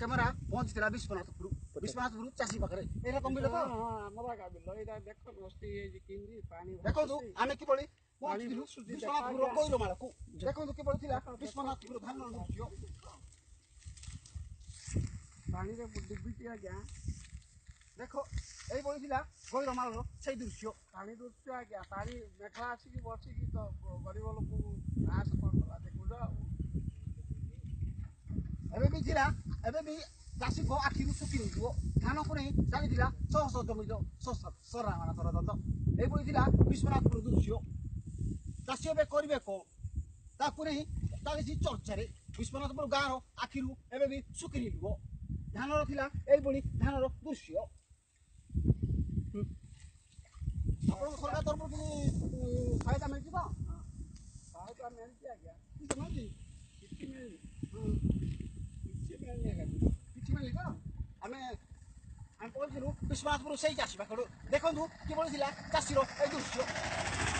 camera ପହଞ୍ଚିଥିଲା ବିଶ୍ୱନାଥପୁର ଚାଷୀ ପାଖରେ ଏଇଟା ତମ ବିଲ ତ ଆମର ବିଲ ଏଇଟା ଦେଖ ନଷ୍ଟ ହେଇଯାଇଛି କେମିତି ପାଣି ଦେଖନ୍ତୁ ଆମେ କିଭଳି ପହଞ୍ଚିଥିଲୁ ବିଶ୍ୱନାଥପୁର ଗୈରମାଳକୁ ଦେଖନ୍ତୁ କିଭଳି ଥିଲା ବିଶ୍ୱନାଥପୁର ଧାନ ଦୃଶ୍ୟ ପାଣିରେ ଡୁବିଛି ଆଜ୍ଞା ଦେଖ এইଭଳି ଥିଲା ଗୈରମାଳର ସେଇ ଦୃଶ୍ୟ ପାଣି ଦୃଶ୍ୟ ଆଜ୍ଞା ପାଣି ମେଘ ଆସିକି ବସିକି ତ ଗରିବ ଲୋକକୁ ନାଶ କରିଦେଲା ଦେଖୁଛ ଆଉ ଏବେ ବି ଥିଲା ଏବେ ବି ଚାଷୀଙ୍କ ଆଖିରୁ ଶୁଖି ନେଇଯିବ ଧାନକୁ ନେଇ ଚାଲିଥିଲା ଶହ ଶହ ଜମିର ସରା ମାନଙ୍କର ଦନ୍ତ ଏଇଭଳି ଥିଲା ବିଶ୍ୱନାଥପୁର ଦୃଶ୍ୟ ଚାଷୀ ଏବେ କରିବେ କଣ ତାକୁ ନେଇ ଚାଲିଛି ଚର୍ଚ୍ଚାରେ ବିଶ୍ୱନାଥପୁର ଗାଁର ଆଖିରୁ ଏବେ ବି ଶୁଖି ନେଇଯିବ ଧାନର ଥିଲା ଏଇଭଳି ଧାନର ଦୃଶ୍ୟ ଆପଣଙ୍କ ସରକାର ତରଫରୁ କିଛି ସହାୟତା ମିଳିଛି ତ ସହାୟତା ମିଳିଛି ଆଜ୍ଞା କିଛି ମିଳିଛି କିଛି ମିଳିନି କିଛି ମିଳିନି ତ ଆମେ ପହଞ୍ଚିଲୁ ବିଶ୍ୱନାଥପୁର ସେଇ ଚାଷୀ ପାଖରୁ ଦେଖନ୍ତୁ କିଭଳି ଥିଲା ଚାଷୀର ଏଇ ଦୃଶ୍ୟ